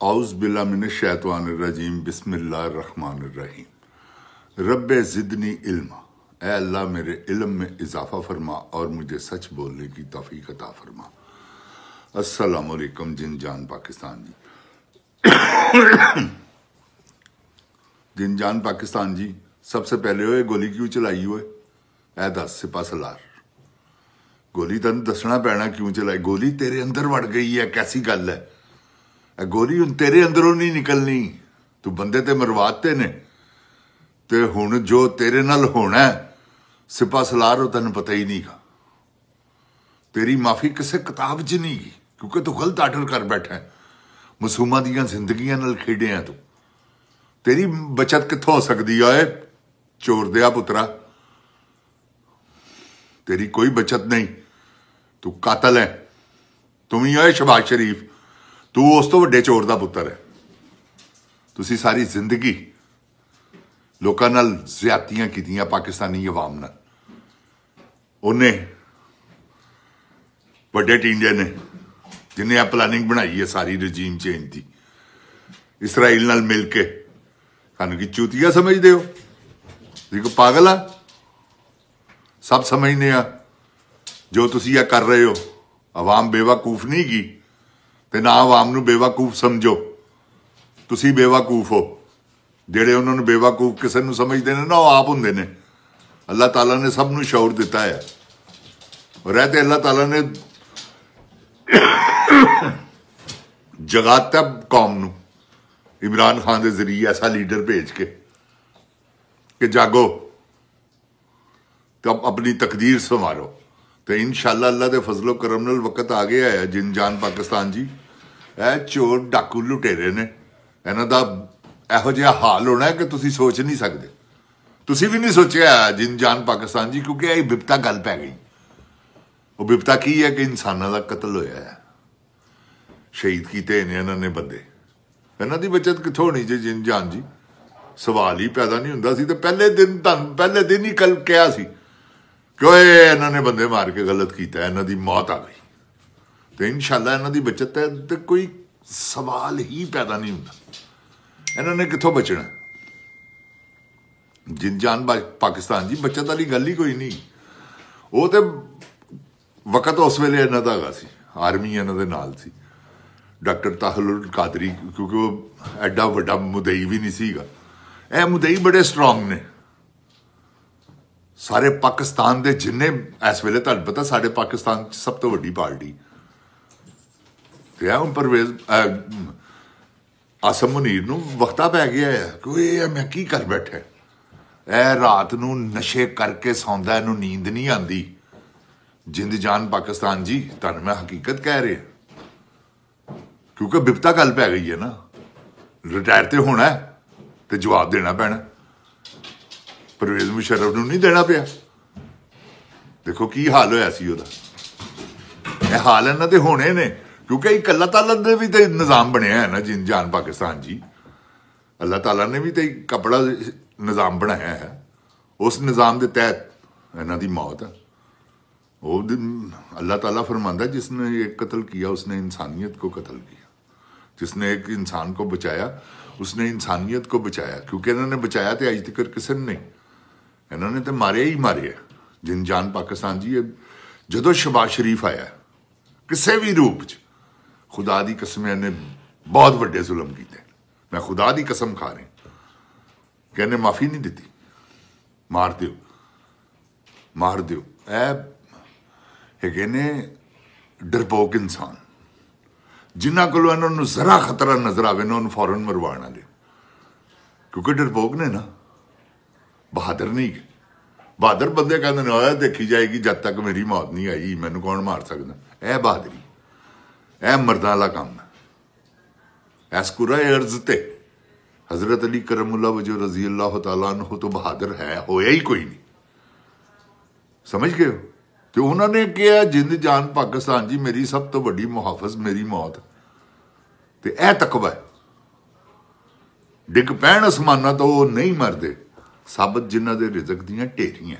औज़ बिल्ला मिनश शैतानिर रजीम बिस्मिल्लाहिर रहमानिर रहीम। रब्बे ज़िदनी इल्मा, ऐ अल्लाह मेरे इल्म में इजाफा फरमा और मुझे सच बोलने की तौफीक अता फरमा। अस्सलाम वालेकुम जिन जान पाकिस्तान जी। जिन जान पाकिस्तान जी, सबसे पहले हुए गोली क्यों चलाई हुए? ऐ दस सिपा सलार, गोली तेन दसना पैना क्यों चलाई। गोली तेरे अंदर वड़ गई है, कैसी गल है? गोली हुण तेरे अंदरों नहीं निकलनी। तू बंदे ते मरवाते ने ते हुण जो तेरे नाल होना है सिपा सलार हो तेन पता ही नहीं गा। तेरी माफी किसी किताब च नहीं गी, क्योंकि तू गलत आर्डर कर बैठा है। मासूमां दीयां जिंदगियां नाल खेडे है तू। तेरी बचत कित्थों हो सकदी है? चोर दिया पुत्रा, तेरी कोई बचत नहीं। तू कातल है। तुम ही है शहबाज शरीफ। तू उस तो वड्डे चोर दा पुत्तर है। तुसी सारी जिंदगी लोकां नाल ज्यादतियां कीतियां पाकिस्तानी अवाम नाल। उन्हें वड्डे टींडे ने जिन्हें आ प्लानिंग बनाई है सारी रजीम चेंज की, इसराइल नाल मिल के। सानू की चूतिया समझदे हो? देखो पागल आ। सब समझने आ जो तुसी कर रहे हो। अवाम बेवकूफ नहीं गी ते ना अवाम नू बेवकूफ समझो। तुसी बेवकूफ हो। जेड़े उन्होंने बेवकूफ किसी नू समझते हैं ना, वो आप होंदे ने। अल्लाह ताला ने सब नू शऊर दिता है और ऐ ते अल्लाह ताला ने जगाता कौम नू इमरान खान के जरिए ऐसा लीडर भेज के कि जागो तो अपनी तकदीर संवारो। तो इंशाअल्लाह अल्लाह के फजलो करम नाल वक्त आ गया है। जिन जान पाकिस्तान जी, ए चोर डाकू लुटेरे ने, इन्हां दा इहो जिहा हाल होना है कि तुसी सोच नहीं सकते। तुसी भी नहीं सोचा जिन जान पाकिस्तान जी, क्योंकि यह बिपता गल पै गई। वो बिपता की है कि इंसानों का कतल होया है, शहीद किए ने इन्होंने बंदे। इन्हों की बचत कितों होनी जी जिन जान जी? सवाल ही पैदा नहीं होंदा सी। तो पहले दिन ही कल कहा सी कि इन्होंने बंदे मार के गलत किया, इन्हों की मौत आ गई। तो इंशाअल्लाह इन्हों की बचत है तो कोई सवाल ही पैदा नहीं होंदा। इन्होंने कितों बचना? जिन जान पाकिस्तान जी, बचत वाली गल ही कोई नहीं। वो तो वक्त उस वेले इन्हों का हैगा सी, आर्मी इन्हों के नाल सी। डॉक्टर ताहलुल कादरी, क्योंकि वो एडा वड्डा मुदई भी नहीं सीगा। ए मुदई बड़े स्ट्रोंग ने। सारे पाकिस्तान के जिन्ने इस वेले तुहानू पता साढ़े पाकिस्तान सब तो वड्डी पार्टी ते परवेज आसम मुनीर नू वक्ता पै गया है कि मैं की कर बैठा। ए रात नू नशे करके सौंदा, इनू नींद नहीं आती। जिंद जान पाकिस्तान जी, तुहानू मैं हकीकत कह रहा, क्योंकि बिपता गल पै गई है ना। रिटायर तो होना है तो जवाब देना पैना। परवेज मुशर्रफ नू नहीं देना पिया। देखो की हाल होया सी ओदा। ये हाल इन्हां दे होने ने क्योंकि एक अल्लाह ताला ने भी तो निज़ाम बनया है ना जिन जान पाकिस्तान जी। अल्लाह ताला ने भी तो एक कपड़ा निज़ाम बनाया है। उस निज़ाम के तहत इन्हां दी मौत है। वो अल्लाह ताला फरमांदा जिसने एक कत्ल किया उसने इंसानियत को कत्ल किया। जिसने एक इंसान को बचाया उसने इंसानियत को बचाया। क्योंकि इन्होंने बचाया तो अज तक किसी ने नहीं, इन्होंने तो मारे ही मारे। जिन जान पाकिस्तान जी, जदों शहबाज शरीफ आया किसी भी रूप च, खुदा की कसम इन्हें बहुत वड्डे जुल्म किए। मैं खुदा की कसम खा रहा कि इन्हें माफ़ी नहीं दी। मार दो, मार दो। है ने डरपोक इंसान, जिन्हों को इन्होंने जरा खतरा नजर आए ना उन्होंने फौरन मरवाण वाले। क्योंकि डरपोक ने ना, बहादुर नहीं। बहादुर बंदे कहते देखी जाएगी जब तक मेरी मौत नहीं आई, मैनू कौन मार सकता। यह बहादुरी, यह मर्दां वाला काम है। इस कुरा अर्ज ते हजरत अली करमुल्लाह वजह रजी अल्लाह तआला अन्हु तो बहादुर है होया ही कोई नहीं। समझ गए हो? तो उन्होंने कहा जिंद जान पाकिस्तान जी, मेरी सब तो वड्डी मुहाफिज मेरी मौत। तो यह तकवा है। डिग पैण आसमाना तो वो नहीं मरते, साबत जिन्हों के रिजक दियां ढेरियां।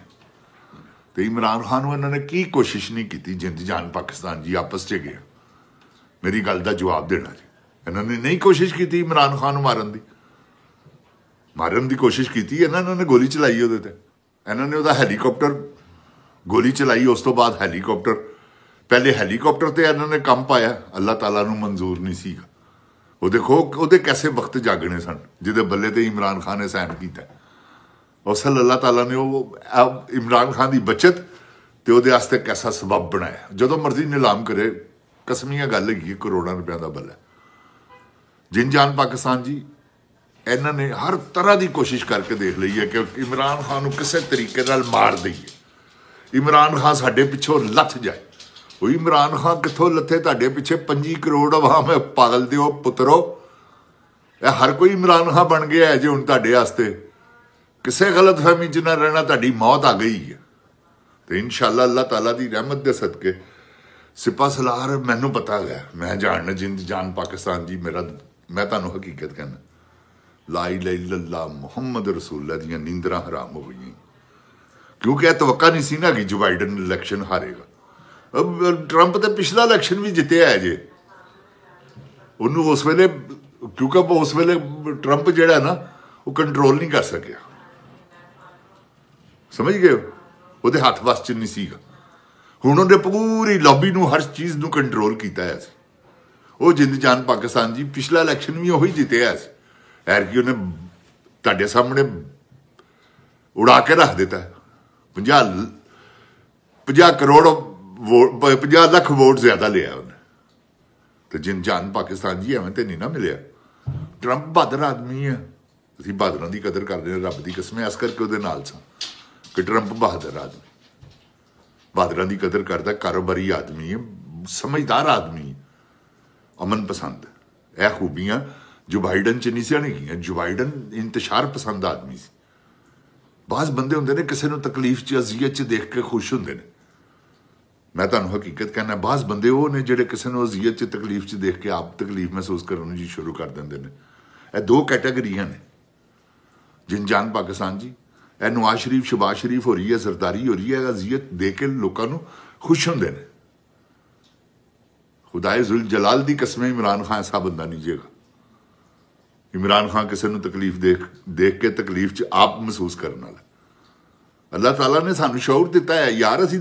तो इमरान खान इन्होंने की कोशिश नहीं की जिंद जान पाकिस्तान जी आपस च गया मेरी गल का जवाब देना जी। ਇਹਨਾਂ ਨੇ ਨਹੀਂ ਕੋਸ਼ਿਸ਼ ਕੀਤੀ ਇਮਰਾਨ ਖਾਨ ਨੂੰ ਮਾਰਨ ਦੀ ਕੋਸ਼ਿਸ਼ ਕੀਤੀ। ਇਹਨਾਂ ਨੇ ਗੋਲੀ ਚਲਾਈ ਉਹਦੇ ਤੇ, ਇਹਨਾਂ ਨੇ ਉਹਦਾ ਹੈਲੀਕਾਪਟਰ ਗੋਲੀ ਚਲਾਈ। ਉਸ ਤੋਂ ਬਾਅਦ ਹੈਲੀਕਾਪਟਰ, ਪਹਿਲੇ ਹੈਲੀਕਾਪਟਰ ਤੇ ਇਹਨਾਂ ਨੇ ਕੰਮ ਪਾਇਆ, ਅੱਲਾਹ ਤਾਲਾ ਨੂੰ ਮਨਜ਼ੂਰ ਨਹੀਂ ਸੀਗਾ। ਉਹ ਦੇਖੋ ਉਹਦੇ ਕੈਸੇ ਵਕਤ ਜਾਗਣੇ ਸਨ ਜਿਹਦੇ ਬੱਲੇ ਤੇ ਇਮਰਾਨ ਖਾਨ ਨੇ ਸਾਈਨ ਕੀਤਾ। ਉਸ ਅੱਲਾਹ ਤਾਲਾ ਨੇ ਉਹ ਇਮਰਾਨ ਖਾਨ ਦੀ ਬਚਤ ਤੇ ਉਹਦੇ ਵਾਸਤੇ ਕੈਸਾ ਸਬਬ ਬਣਾਇਆ। ਜਦੋਂ ਮਰਜ਼ੀ ਨਿਲਾਮ ਕਰੇ, ਕਸਮੀਆਂ ਗੱਲ ਹੈਗੀ, ਕਰੋੜਾਂ ਰੁਪਇਆ ਦਾ ਬੱਲਾ। ਜਿਨ ਜਾਨ ਪਾਕਿਸਤਾਨ ਜੀ, ਇਹਨਾਂ ਨੇ ਹਰ ਤਰ੍ਹਾਂ ਦੀ ਕੋਸ਼ਿਸ਼ ਕਰਕੇ ਦੇਖ ਲਈ ਹੈ ਕਿ ਇਮਰਾਨ ਖਾਨ ਨੂੰ ਕਿਸੇ ਤਰੀਕੇ ਨਾਲ ਮਾਰ ਦਈਏ, ਇਮਰਾਨ ਖਾਨ ਸਾਡੇ ਪਿੱਛੋਂ ਲੱਥ ਜਾਏ। ਉਹ ਇਮਰਾਨ ਖਾਨ ਕਿੱਥੋਂ ਲੱਥੇ? ਤੁਹਾਡੇ ਪਿੱਛੇ 25 ਕਰੋੜ ਆਵਾਮ ਹੈ, ਪਾਗਲ ਦਿਓ ਪੁੱਤਰੋ। ਇਹ ਹਰ ਕੋਈ ਇਮਰਾਨ ਖਾਨ ਬਣ ਗਿਆ ਹੈ ਜੇ ਹੁਣ ਤੁਹਾਡੇ ਵਾਸਤੇ ਕਿਸੇ ਗਲਤ ਫਹਿਮੀ 'ਚ ਨਾ ਰਹਿਣਾ, ਤੁਹਾਡੀ ਮੌਤ ਆ ਗਈ ਹੈ। ਤੇ ਇਨਸ਼ਾਅੱਲਾ ਅੱਲਾਹ ਤਾਲਾ ਦੀ ਰਹਿਮਤ ਦੇ ਸਦਕੇ ਸਿਪਾ ਸਲਾਰ ਮੈਨੂੰ ਪਤਾ ਹੈ, ਮੈਂ ਜਾਣਨਾ ਜਿੰਦ ਜਾਨ ਪਾਕਿਸਤਾਨ ਜੀ, ਮੈਂ ਤੁਹਾਨੂੰ ਹਕੀਕਤ ਕਹਿੰਦਾ, ਲਾ ਇਲਾਹਾ ਇल्लल्लाह ਮੁਹੰਮਦ ਰਸੂਲullah ਦੀਆਂ ਨੀਂਦਰਾਂ ਹਰਾਮ ਹੋ ਗਈਆਂ, ਕਿਉਂਕਿ ਇਹ ਤਵੱਕਾ ਨਹੀਂ ਸੀ ਨਾ ਕਿ ਜੋ ਬਾਈਡਨ ਇਲੈਕਸ਼ਨ ਹਾਰੇਗਾ। ਟਰੰਪ ਤੇ ਪਿਛਲਾ ਇਲੈਕਸ਼ਨ ਵੀ ਜਿੱਤਿਆ ਹੈ ਜੇ, ਉਹਨੂੰ ਉਸ ਵੇਲੇ, ਕਿਉਂਕਿ ਉਸ ਵੇਲੇ ਟਰੰਪ ਜਿਹੜਾ ਨਾ ਉਹ ਕੰਟਰੋਲ ਨਹੀਂ ਕਰ ਸਕਿਆ, ਸਮਝ ਗਏ? ਉਹਦੇ ਹੱਥ ਵੱਸ 'ਚ ਨਹੀਂ ਸੀਗਾ। ਹੁਣ ਉਹਨੇ ਪੂਰੀ ਲੌਬੀ ਨੂੰ, ਹਰ ਚੀਜ਼ ਨੂੰ ਕੰਟਰੋਲ ਕੀਤਾ ਹੈ ਸੀ। ਉਹ ਜਿੰਦ ਜਾਨ ਪਾਕਿਸਤਾਨ ਜੀ ਪਿਛਲਾ ਇਲੈਕਸ਼ਨ ਵੀ ਉਹੀ ਜਿੱਤਿਆ ਸੀ। ਐਰਕੀ ਉਹਨੇ ਤੁਹਾਡੇ ਸਾਹਮਣੇ ਉਡਾ ਕੇ ਰੱਖ ਦਿੱਤਾ। 50 ਕਰੋੜ ਵੋਟ, 50 ਲੱਖ ਵੋਟ ਜ਼ਿਆਦਾ ਲਿਆ ਉਹਨੇ। ਤੇ ਜਿੰਦ ਜਾਨ ਪਾਕਿਸਤਾਨ ਜੀ ਐਵੇਂ ਤੇ ਨਹੀਂ ਨਾ ਮਿਲਿਆ। ਟਰੰਪ ਬਹਾਦਰ ਆਦਮੀ ਹੈ, ਅਸੀਂ ਬਹਾਦਰਾਂ ਦੀ ਕਦਰ ਕਰਦੇ ਹਾਂ, ਰੱਬ ਦੀ ਕਸਮ ਹੈ। ਇਸ ਕਰਕੇ ਉਹਦੇ ਨਾਲ ਸਾਂ ਕਿ ਟਰੰਪ ਬਹਾਦਰ ਆਦਮੀ, ਬਹਾਦਰਾਂ ਦੀ ਕਦਰ ਕਰਦਾ, ਕਾਰੋਬਾਰੀ ਆਦਮੀ ਹੈ, ਸਮਝਦਾਰ ਆਦਮੀ ਹੈ, ਅਮਨ ਪਸੰਦ। ਇਹ ਖੂਬੀਆਂ ਜੋ ਬਾਈਡਨ 'ਚ ਨਹੀਂ ਸੀ ਗਈਆਂ। ਜੋ ਬਾਈਡਨ ਇੰਤਸ਼ਾਰ ਪਸੰਦ ਆਦਮੀ ਸੀ। ਬਾਜ਼ ਬੰਦੇ ਹੁੰਦੇ ਨੇ ਕਿਸੇ ਨੂੰ ਤਕਲੀਫ 'ਚ, ਅਜ਼ੀਅਤ 'ਚ ਦੇਖ ਕੇ ਖੁਸ਼ ਹੁੰਦੇ ਨੇ। ਮੈਂ ਤੁਹਾਨੂੰ ਹਕੀਕਤ ਕਹਿਣਾ, ਬਾਜ਼ ਬੰਦੇ ਉਹ ਨੇ ਜਿਹੜੇ ਕਿਸੇ ਨੂੰ ਅਜ਼ੀਅਤ 'ਚ, ਤਕਲੀਫ 'ਚ ਦੇਖ ਕੇ ਆਪ ਤਕਲੀਫ ਮਹਿਸੂਸ ਕਰਨ ਜੀ ਸ਼ੁਰੂ ਕਰ ਦਿੰਦੇ ਨੇ। ਇਹ ਦੋ ਕੈਟਾਗਰੀਆਂ ਨੇ ਜਿਨ ਜਾਨ ਪਾਕਿਸਤਾਨ ਜੀ। ਇਹ ਨਵਾਜ਼ ਸ਼ਰੀਫ, ਸ਼ਬਾਜ਼ ਸ਼ਰੀਫ ਹੋ ਰਹੀ ਹੈ, ਜ਼ਰਦਾਰੀ ਹੋ ਰਹੀ ਹੈ, ਅਜ਼ੀਅਤ ਦੇ ਕੇ ਲੋਕਾਂ ਨੂੰ ਖੁਸ਼ ਹੁੰਦੇ ਨੇ। ਖੁਦਾਏ ਜ਼ੁਲ ਜਲਾਲ ਦੀ ਕਸਮ, ਇਮਰਾਨ ਖਾਨ ਐਸਾ ਬੰਦਾ ਨਹੀਂ ਜੇਗਾ। ਇਮਰਾਨ ਖਾਨ ਕਿਸੇ ਨੂੰ ਤਕਲੀਫ ਦੇਖ ਕੇ ਤਕਲੀਫ 'ਚ ਆਪ ਮਹਿਸੂਸ ਕਰਨ ਵਾਲਾ। ਅੱਲਾਹ ਤਾਲਾ ਨੇ ਸਾਨੂੰ ਸ਼ੌਰ ਦਿੱਤਾ ਹੈ ਯਾਰ, ਅਸੀਂ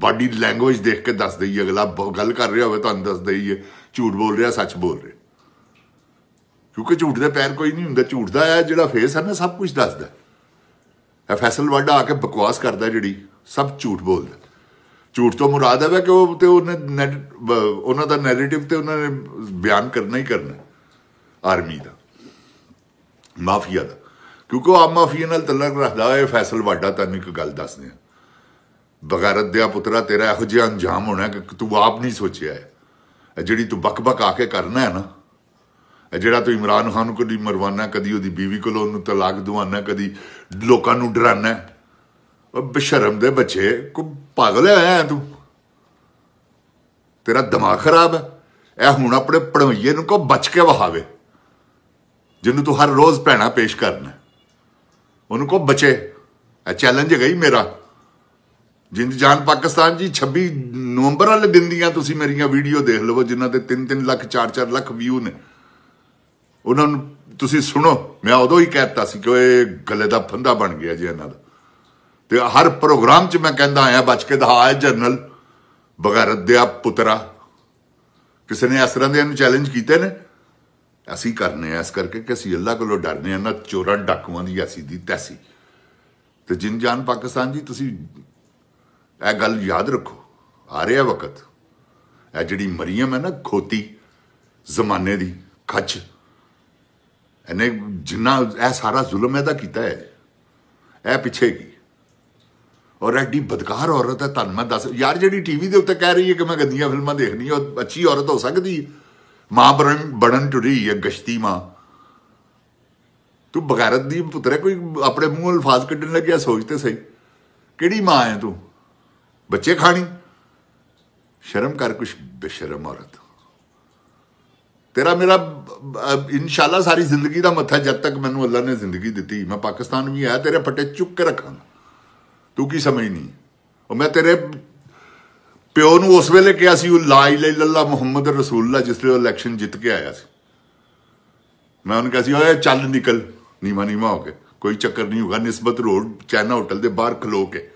ਬਾਡੀ ਲੈਂਗੁਏਜ ਦੇਖ ਕੇ ਦੱਸ ਦਈਏ। ਅਗਲਾ ਗੱਲ ਕਰ ਰਿਹਾ ਹੋਵੇ ਤੁਹਾਨੂੰ ਦੱਸ ਦਈਏ ਝੂਠ ਬੋਲ ਰਿਹਾ, ਸੱਚ ਬੋਲ ਰਿਹਾ, ਕਿਉਂਕਿ ਝੂਠ ਦੇ ਪੈਰ ਕੋਈ ਨਹੀਂ ਹੁੰਦਾ। ਝੂਠ ਦਾ ਹੈ ਜਿਹੜਾ ਫੇਸ ਹੈ ਨਾ, ਸਭ ਕੁਝ ਦੱਸਦਾ। ਇਹ ਫੈਸਲ ਵਾਡਾ ਆ ਕੇ ਬਕਵਾਸ ਕਰਦਾ, ਜਿਹੜੀ ਸਭ ਝੂਠ ਬੋਲਦਾ। ਝੂਠ ਤੋਂ ਮੁਰਾਦ ਹੈ ਕਿ ਉਹ ਤੇ ਉਹਨਾਂ ਦਾ ਨੈਰੇਟਿਵ ਤੇ ਉਹਨਾਂ ਨੇ ਬਿਆਨ ਕਰਨਾ ਹੀ ਕਰਨਾ, ਆਰਮੀ ਦਾ, ਮਾਫੀਆ ਦਾ, ਕਿਉਂਕਿ ਉਹ ਆਮ ਮਾਫੀਆ ਨਾਲ ਤਲਕ ਰੱਖਦਾ ਹੋਇਆ। ਫੈਸਲ ਵਾਡਾ ਤੈਨੂੰ ਇੱਕ ਗੱਲ ਦੱਸਦੇ ਆ, ਬਗੈਰਤ ਦਿਆ ਪੁੱਤਰਾ, ਤੇਰਾ ਇਹੋ ਜਿਹਾ ਅੰਜਾਮ ਹੋਣਾ ਕਿ ਤੂੰ ਆਪ ਨਹੀਂ ਸੋਚਿਆ ਹੈ। ਜਿਹੜੀ ਤੂੰ ਬਕ ਆ ਕੇ ਕਰਨਾ ਹੈ ਨਾ, ਜਿਹੜਾ ਤੂੰ ਇਮਰਾਨ ਖਾਨ ਨੂੰ ਕਦੀ ਮਰਵਾਨਾ, ਕਦੀ ਉਹਦੀ ਬੀਵੀ ਕੋਲੋਂ ਉਹਨੂੰ ਤਲਾਕ ਦਵਾਨਾ, ਕਦੀ ਲੋਕਾਂ ਨੂੰ ਡਰਾਨਾ, ਬੇਸ਼ਰਮ ਦੇ ਬੱਚੇ, ਕੋਈ ਪਾਗਲ ਹੈ ਤੂੰ? ਤੇਰਾ ਦਿਮਾਗ ਖਰਾਬ ਹੈ। ਇਹ ਹੁਣ ਆਪਣੇ ਪੜਵਈਏ ਨੂੰ ਕੋ ਬਚ ਕੇ ਵਹਾਵੇ, ਜਿਹਨੂੰ ਤੂੰ ਹਰ ਰੋਜ਼ ਭੈਣਾ ਪੇਸ਼ ਕਰਨਾ, ਉਹਨੂੰ ਕੋ ਬਚੇ। ਇਹ ਚੈਲੰਜ ਹੈਗਾ ਹੀ ਮੇਰਾ। ਜਿੰਦ ਜਾਨ ਪਾਕਿਸਤਾਨ ਜੀ 26 ਨਵੰਬਰ ਵਾਲੇ ਦਿਨ ਦੀਆਂ ਤੁਸੀਂ ਮੇਰੀਆਂ ਵੀਡੀਓ ਦੇਖ ਲਵੋ, ਜਿਨ੍ਹਾਂ ਦੇ 3-3 ਲੱਖ 4-4 ਲੱਖ ਵਿਊ ਨੇ, ਉਹਨਾਂ ਨੂੰ ਤੁਸੀਂ ਸੁਣੋ। ਮੈਂ ਉਦੋਂ ਹੀ ਕਹਿਤਾ ਸੀ ਕਿ ਇਹ ਗਲੇ ਦਾ ਫੰਦਾ ਬਣ ਗਿਆ ਜੀ ਇਹਨਾਂ ਦਾ। ਤੇ ਹਰ ਪ੍ਰੋਗਰਾਮ 'ਚ ਮੈਂ ਕਹਿੰਦਾ ਆਇਆ, ਬਚ ਕੇ ਦਿਖਾ ਜਨਰਲ, ਬਗੈਰਤ ਦਿਆ ਪੁੱਤਰਾ। ਕਿਸੇ ਨੇ ਇਸ ਤਰ੍ਹਾਂ ਦੇ ਇਹਨੂੰ ਚੈਲੰਜ ਕੀਤੇ ਨੇ, ਅਸੀਂ ਕਰਨੇ ਆ ਇਸ ਕਰਕੇ ਕਿ ਅਸੀਂ ਅੱਲਾ ਕੋਲੋਂ ਡਰਨੇ ਆ, ਨਾ ਚੋਰਾਂ ਡਾਕੂਆਂ ਦੀ ਐਸੀ ਦੀ ਤੈਸੀ। ਤੇ ਜਿਨ ਜਾਨ ਪਾਕਿਸਤਾਨ ਜੀ, ਤੁਸੀਂ ਇਹ ਗੱਲ ਯਾਦ ਰੱਖੋ, ਆ ਰਿਹਾ ਵਕਤ। ਇਹ ਜਿਹੜੀ ਮਰੀਮ ਹੈ ਨਾ, ਖੋਤੀ ਜ਼ਮਾਨੇ ਦੀ ਖੱਚ, ਇਹਨੇ ਜਿੰਨਾ ਇਹ ਸਾਰਾ ਜ਼ੁਲਮ ਇਹਦਾ ਕੀਤਾ ਹੈ, ਇਹ ਪਿੱਛੇ ਕੀ। ਔਰ ਐਡੀ ਬਦਕਾਰ ਔਰਤ ਹੈ, ਤੁਹਾਨੂੰ ਮੈਂ ਦੱਸ ਯਾਰ, ਜਿਹੜੀ ਟੀਵੀ ਦੇ ਉੱਤੇ ਕਹਿ ਰਹੀ ਹੈ ਕਿ ਮੈਂ ਗੰਦੀਆਂ ਫਿਲਮਾਂ ਦੇਖਣੀ, ਉਹ ਅੱਛੀ ਔਰਤ ਹੋ ਸਕਦੀ ਹੈ? ਮਾਂ ਬਣਨ ਟੁਰੀ ਹੈ, ਗਸ਼ਤੀ ਮਾਂ। ਤੂੰ ਬਗੈਰਤ ਦੀ ਪੁੱਤਰੇ, ਕੋਈ ਆਪਣੇ ਮੂੰਹ ਅਲਫਾਜ਼ ਕੱਢਣ ਲੱਗਿਆ ਸੋਚ ਤੇ ਸਹੀ, ਕਿਹੜੀ ਮਾਂ ਹੈ ਤੂੰ? ਬੱਚੇ ਖਾਣੀ, ਸ਼ਰਮ ਕਰ ਕੁਛ, ਬੇਸ਼ਰਮ ਔਰਤ। ਤੇਰਾ ਮੇਰਾ ਇਨਸ਼ਾਅੱਲਾ ਸਾਰੀ ਜ਼ਿੰਦਗੀ ਦਾ ਮੱਥਾ, ਜਦ ਤੱਕ ਮੈਨੂੰ ਅੱਲਾ ਨੇ ਜ਼ਿੰਦਗੀ ਦਿੱਤੀ, ਮੈਂ ਪਾਕਿਸਤਾਨ ਵੀ ਆਇਆ, ਤੇਰੇ ਫੱਟੇ ਚੁੱਕ ਕੇ ਰੱਖਾਂਗਾ। ਤੂੰ ਕੀ ਸਮਝਣੀ? ਉਹ ਮੈਂ ਤੇਰੇ ਪਿਓ ਨੂੰ ਉਸ ਵੇਲੇ ਕਿਹਾ ਸੀ ਉਹ ਲਾ ਇਲਾਹਾ ਇल्लल्लाह ਮੁਹੰਮਦ ਰਸੂਲullah ਜਿਸ ਵੇਲੇ ਇਲੈਕਸ਼ਨ ਜਿੱਤ ਕੇ ਆਇਆ ਸੀ। ਮੈਂ ਉਹਨੂੰ ਕਿਹਾ ਸੀ ਓਏ ਚੱਲ ਨਿਕਲ ਨੀਵਾਂ ਨੀਵਾਂ ਹੋ ਕੇ, ਕੋਈ ਚੱਕਰ ਨਹੀਂ ਹੋਗਾ, ਨਿਸਬਤ ਰੋਡ ਚਾਈਨਾ ਹੋਟਲ ਦੇ ਬਾਹਰ ਖਲੋ ਕੇ।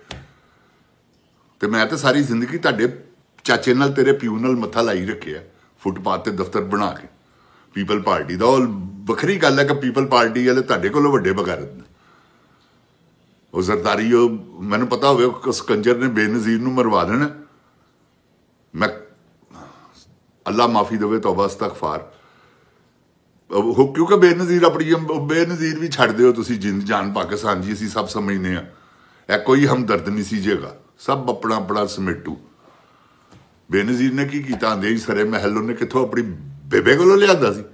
ਤੇ ਮੈਂ ਤਾਂ ਸਾਰੀ ਜ਼ਿੰਦਗੀ ਤੁਹਾਡੇ ਚਾਚੇ ਨਾਲ ਤੇਰੇ ਪਿਓ ਨਾਲ ਮੱਥਾ ਲਾਈ ਰੱਖਿਆ, ਫੁੱਟਪਾਥ ਤੇ ਦਫ਼ਤਰ ਬਣਾ ਕੇ। ਪੀਪਲ ਪਾਰਟੀ ਦਾ ਉਹ ਵੱਖਰੀ ਗੱਲ ਹੈ ਕਿ ਪੀਪਲ ਪਾਰਟੀ ਵਾਲੇ ਤੁਹਾਡੇ ਕੋਲੋਂ ਵੱਡੇ ਬਗਾਰਤ ਨੇ। ਉਹ ਜ਼ਰਦਾਰੀ ਉਹ ਮੈਨੂੰ ਪਤਾ ਹੋਵੇ ਉਸ ਕੰਜਰ ਨੇ ਬੇਨਜ਼ੀਰ ਨੂੰ ਮਰਵਾ ਦੇਣਾ। ਮੈਂ ਅੱਲਾ ਮਾਫੀ ਦੇਵੇ, ਤੌਬਾ ਇਸਤਗਫਾਰ। ਉਹ ਕਿਉਂਕਿ ਬੇਨਜ਼ੀਰ ਆਪਣੀ ਬੇਨਜ਼ੀਰ ਵੀ ਛੱਡ ਦਿਓ ਤੁਸੀਂ, ਜਿੰਦ ਜਾਨ ਪਾਕਿਸਤਾਨ ਜੀ ਅਸੀਂ ਸਭ ਸਮਝਦੇ ਹਾਂ। ਇਹ ਕੋਈ ਹਮਦਰਦ ਨਹੀਂ ਸੀ ਜੇਗਾ, ਸਭ ਆਪਣਾ ਆਪਣਾ ਸਮੇਟੂ। ਬੇਨਜ਼ੀਰ ਨੇ ਕੀ ਕੀਤਾ? ਆਂਦੇ ਹੀ ਸਰੇ ਮਹਿਲ ਉਹਨੇ ਕਿੱਥੋਂ ਆਪਣੀ ਬੇਬੇ ਕੋਲੋਂ ਲਿਆਂਦਾ ਸੀ।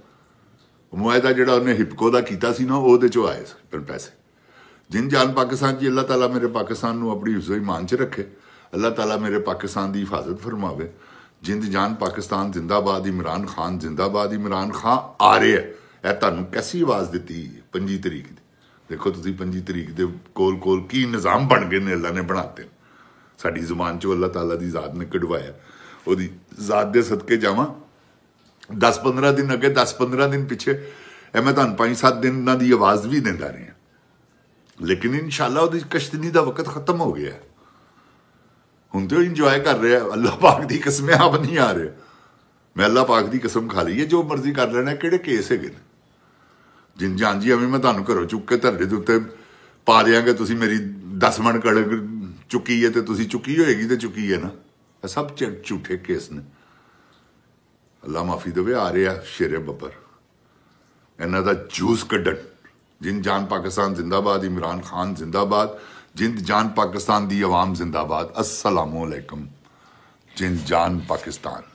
ਮੁਆਇਦਾ ਜਿਹੜਾ ਉਹਨੇ ਹਿਪਕੋ ਦਾ ਕੀਤਾ ਸੀ ਨਾ, ਉਹਦੇ ਚੋਂ ਆਏ ਸੀ ਪੈਸੇ। ਜਿੰਦ ਜਾਨ ਪਾਕਿਸਤਾਨ ਜੀ, ਅੱਲਾਹ ਤਾਲਾ ਮੇਰੇ ਪਾਕਿਸਤਾਨ ਨੂੰ ਆਪਣੀ ਹਿਫਜ਼ੋ ਈਮਾਨ 'ਚ ਰੱਖੇ। ਅੱਲਾਹ ਤਾਲਾ ਮੇਰੇ ਪਾਕਿਸਤਾਨ ਦੀ ਹਿਫਾਜ਼ਤ ਫਰਮਾਵੇ। ਜਿੰਦ ਜਾਨ ਪਾਕਿਸਤਾਨ ਜ਼ਿੰਦਾਬਾਦ। ਇਮਰਾਨ ਖਾਨ ਜ਼ਿੰਦਾਬਾਦ। ਇਮਰਾਨ ਖਾਨ ਆ ਰਿਹਾ। ਇਹ ਤੁਹਾਨੂੰ ਕੈਸੀ ਆਵਾਜ਼ ਦਿੱਤੀ 25 ਤਰੀਕ ਦੀ? ਦੇਖੋ ਤੁਸੀਂ 25 ਤਰੀਕ ਦੇ ਕੋਲ ਕੋਲ ਕੀ ਨਿਜ਼ਾਮ ਬਣ ਗਏ ਨੇ, ਅੱਲਾ ਨੇ ਬਣਾਤੇ। ਸਾਡੀ ਜ਼ੁਬਾਨ 'ਚੋਂ ਅੱਲਾਹ ਤਾਲਾ ਦੀ ਜ਼ਾਤ ਨੇ ਕਢਵਾਇਆ। ਉਹਦੀ ਜ਼ਾਤ ਦੇ ਸਦਕੇ ਜਾਵਾਂ। 10-15 ਦਿਨ ਅੱਗੇ, 10-15 ਦਿਨ ਪਿੱਛੇ, ਇਹ ਮੈਂ ਤੁਹਾਨੂੰ 5-7 ਦਿਨਾਂ ਦੀ ਆਵਾਜ਼ ਵੀ ਦਿੰਦਾ ਰਿਹਾ। ਲੇਕਿਨ ਇਨਸ਼ਾਅੱਲਾ ਉਹਦੀ ਕਸ਼ਤਨੀ ਦਾ ਵਕਤ ਖਤਮ ਹੋ ਗਿਆ। ਹੁਣ ਤੇ ਉਹ ਇੰਜੋਏ ਕਰ ਰਿਹਾ। ਅੱਲਾਹ ਪਾਕ ਦੀ ਕਸਮ ਆਪ ਨਹੀਂ ਆ ਰਿਹਾ। ਮੈਂ ਅੱਲਾਹ ਪਾਕ ਦੀ ਕਸਮ ਖਾ ਲਈ ਹੈ, ਜੋ ਮਰਜ਼ੀ ਕਰ ਲੈਣਾ। ਕਿਹੜੇ ਕੇਸ ਹੈਗੇ ਨੇ? ਜਿੰਨ ਜਾਨ ਜੀ ਐਵੇਂ ਮੈਂ ਤੁਹਾਨੂੰ ਘਰੋਂ ਚੁੱਕ ਕੇ ਧਰਨੇ ਦੇ ਉੱਤੇ ਪਾ ਦਿਆਂਗੇ, ਤੁਸੀਂ ਮੇਰੀ 10 ਮਣ ਕਣਕ ਚੁੱਕੀ ਹੈ ਤੇ ਤੁਸੀਂ ਚੁੱਕੀ ਹੋਏਗੀ ਤੇ ਚੁੱਕੀ ਹੈ ਨਾ। ਇਹ ਸਭ ਝੂਠੇ ਕੇਸ ਨੇ। ਅੱਲਾਹ ਮਾਫੀ ਦੇਵੇ। ਆ ਰਿਹਾ ਸ਼ੇਰੇ ਬੱਬਰ, ਇਹਨਾਂ ਦਾ ਜੂਸ ਕੱਢਣ। ਜਿੰਦ ਜਾਨ ਪਾਕਿस्तान जिंदाबाद। इमरान खान जिंदाबाद। जिंद जान पाकिस्तान दी अवाम जिंदाबाद। अस्सलामु अलैकुम। जिंद जान पाकिस्तान।